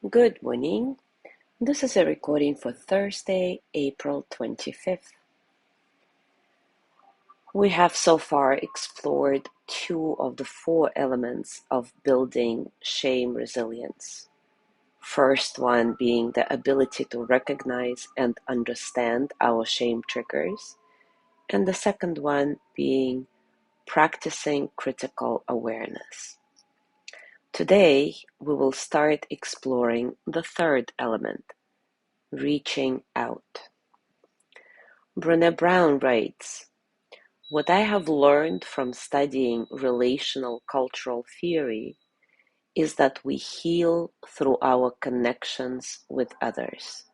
Good morning. This is a recording for Thursday, April 25th. We have so far explored two of the four elements of building shame resilience. First one being the ability to recognize and understand our shame triggers, and the second one being practicing critical awareness. Today, we will start exploring the third element, reaching out. Brené Brown writes, "What I have learned from studying relational cultural theory is that we heal through our connections with others.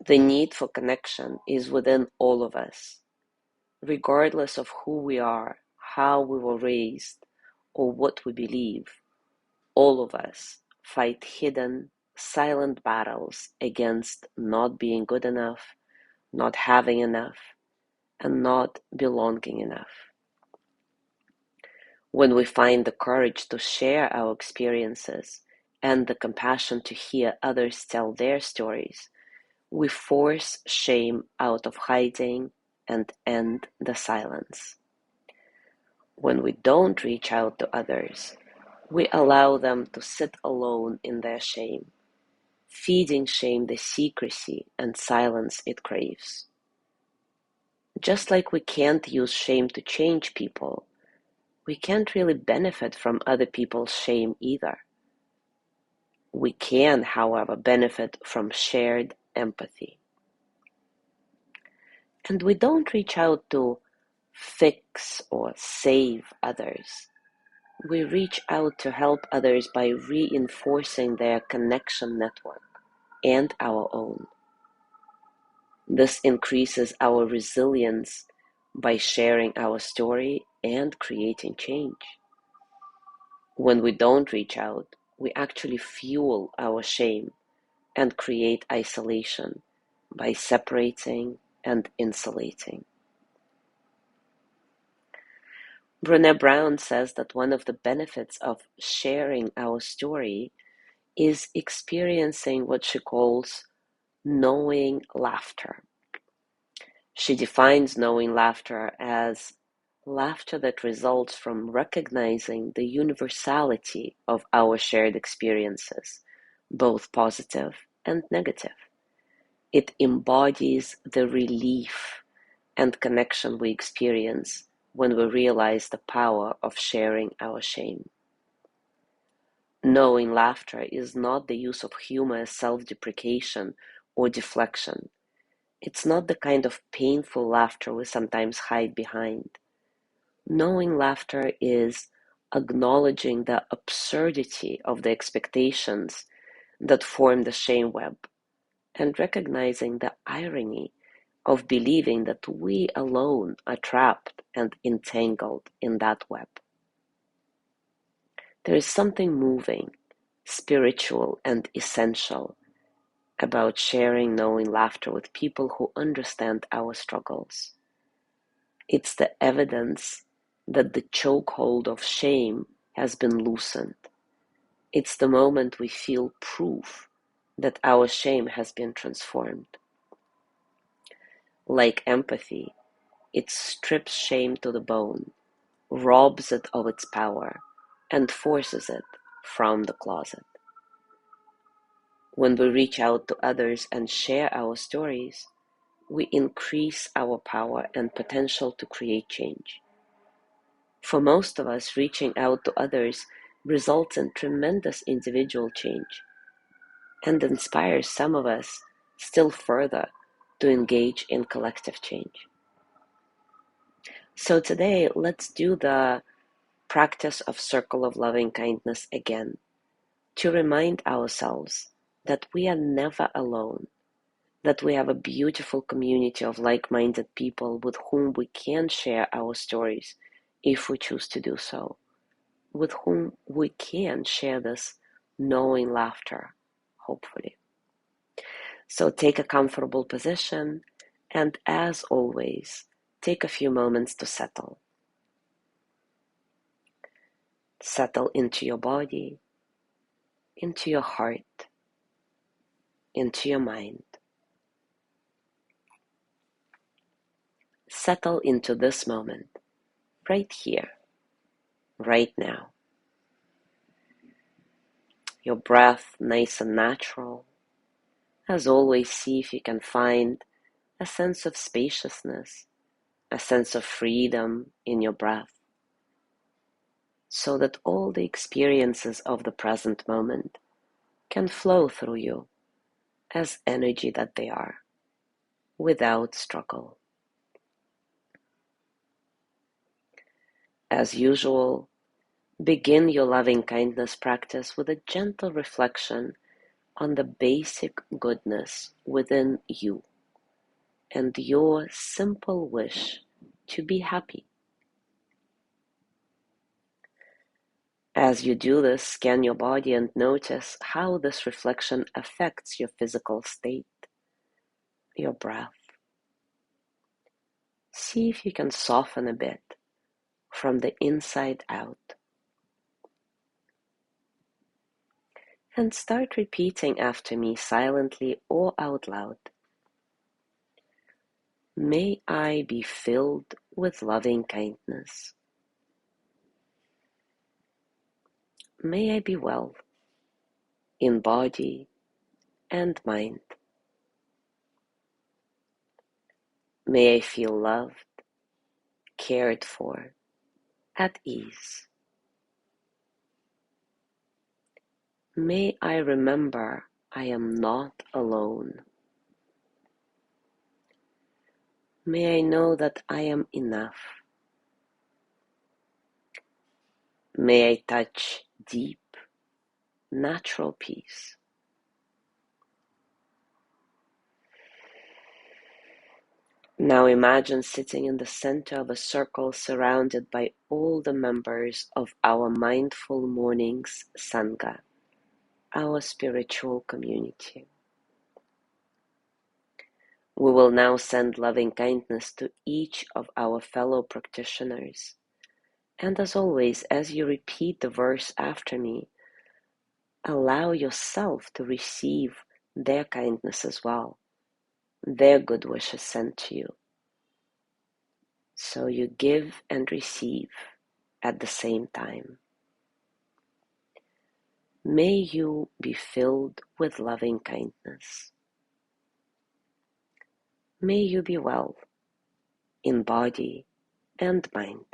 The need for connection is within all of us, regardless of who we are, how we were raised, or what we believe. All of us fight hidden, silent battles against not being good enough, not having enough, and not belonging enough. When we find the courage to share our experiences and the compassion to hear others tell their stories, we force shame out of hiding and end the silence. When we don't reach out to others, we allow them to sit alone in their shame, feeding shame the secrecy and silence it craves. Just like we can't use shame to change people, we can't really benefit from other people's shame either. We can, however, benefit from shared empathy. And we don't reach out to fix or save others. We reach out to help others by reinforcing their connection network and our own. This increases our resilience by sharing our story and creating change. When we don't reach out, we actually fuel our shame and create isolation by separating and insulating. Brené Brown says that one of the benefits of sharing our story is experiencing what she calls knowing laughter. She defines knowing laughter as laughter that results from recognizing the universality of our shared experiences, both positive and negative. It embodies the relief and connection we experience when we realize the power of sharing our shame. Knowing laughter is not the use of humor as self-deprecation or deflection. It's not the kind of painful laughter we sometimes hide behind. Knowing laughter is acknowledging the absurdity of the expectations that form the shame web and recognizing the irony of believing that we alone are trapped and entangled in that web. There is something moving, spiritual, and essential about sharing knowing laughter with people who understand our struggles. It's the evidence that the chokehold of shame has been loosened. It's the moment we feel proof that our shame has been transformed. Like empathy, it strips shame to the bone, robs it of its power, and forces it from the closet. When we reach out to others and share our stories, we increase our power and potential to create change. For most of us, reaching out to others results in tremendous individual change and inspires some of us still further to engage in collective change. So today, let's do the practice of circle of loving kindness again to remind ourselves that we are never alone, that we have a beautiful community of like-minded people with whom we can share our stories if we choose to do so, with whom we can share this knowing laughter, hopefully. So take a comfortable position, and as always, take a few moments to settle. Settle into your body, into your heart, into your mind. Settle into this moment, right here, right now. Your breath nice and natural. As always, see if you can find a sense of spaciousness, a sense of freedom in your breath, so that all the experiences of the present moment can flow through you as energy that they are, without struggle. As usual, begin your loving kindness practice with a gentle reflection on the basic goodness within you and your simple wish to be happy. As you do this, scan your body and notice how this reflection affects your physical state, your breath. See if you can soften a bit from the inside out. And start repeating after me silently or out loud. May I be filled with loving kindness. May I be well in body and mind. May I feel loved, cared for, at ease. May I remember I am not alone. May I know that I am enough. May I touch deep, natural peace. Now imagine sitting in the center of a circle surrounded by all the members of our Mindful Mornings Sangha, our spiritual community. We will now send loving kindness to each of our fellow practitioners. And as always, as you repeat the verse after me, allow yourself to receive their kindness as well, their good wishes sent to you. So you give and receive at the same time. May you be filled with loving kindness. May you be well in body and mind.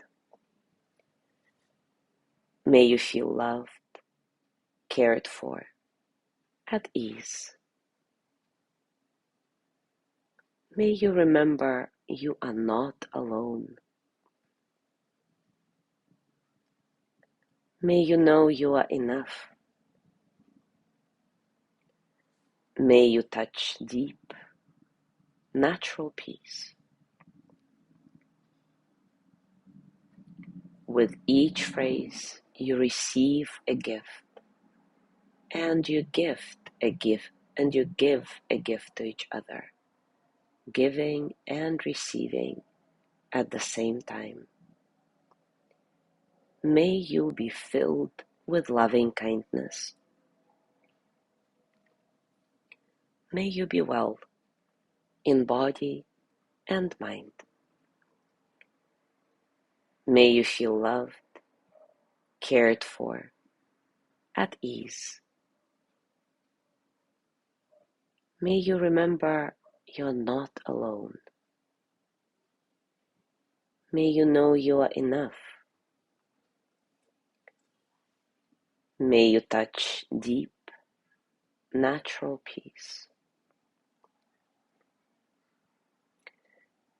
May you feel loved, cared for, at ease. May you remember you are not alone. May you know you are enough. May you touch deep, natural peace. With each phrase, you receive a gift, and you gift a gift, and you give a gift to each other, giving and receiving at the same time. May you be filled with loving kindness. May you be well in body and mind. May you feel loved, cared for, at ease. May you remember you're not alone. May you know you are enough. May you touch deep, natural peace.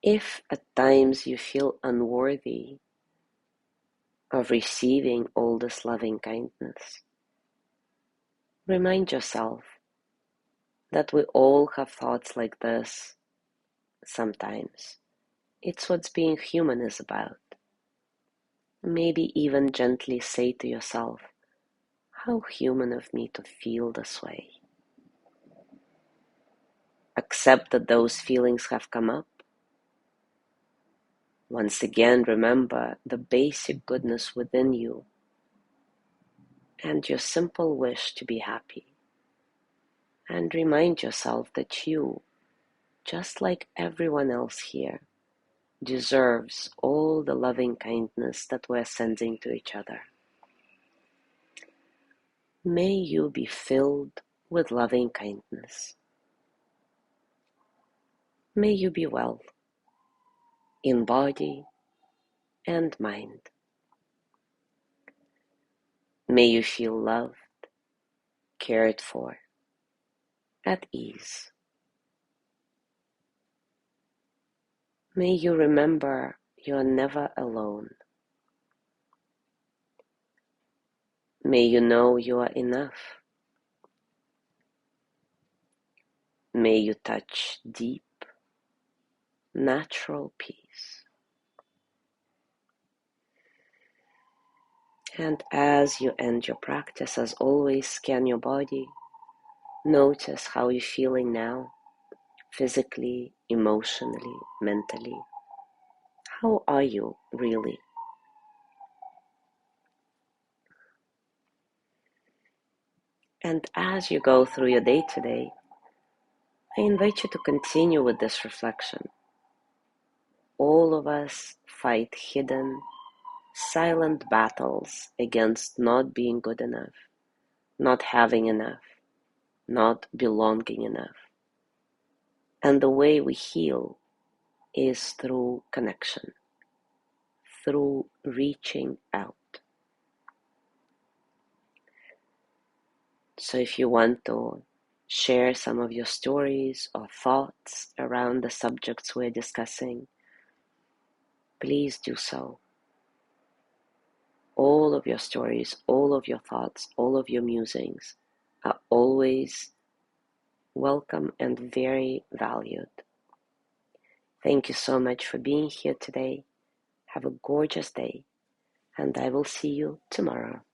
If at times you feel unworthy of receiving all this loving kindness, remind yourself that we all have thoughts like this sometimes. It's what being human is about. Maybe even gently say to yourself, how human of me to feel this way. Accept that those feelings have come up. Once again, remember the basic goodness within you and your simple wish to be happy. And remind yourself that you, just like everyone else here, deserves all the loving kindness that we're sending to each other. May you be filled with loving kindness. May you be well in body and mind. May you feel loved, cared for, at ease. May you remember you are never alone. May you know you are enough. May you touch deep, natural peace. And as you end your practice, as always, scan your body. Notice how you're feeling now, physically, emotionally, mentally. How are you really? And as you go through your day today, I invite you to continue with this reflection. All of us fight hidden, silent battles against not being good enough, not having enough, not belonging enough. And the way we heal is through connection, through reaching out. So if you want to share some of your stories or thoughts around the subjects we're discussing, please do so. All of your stories, all of your thoughts, all of your musings are always welcome and very valued. Thank you so much for being here today. Have a gorgeous day, and I will see you tomorrow.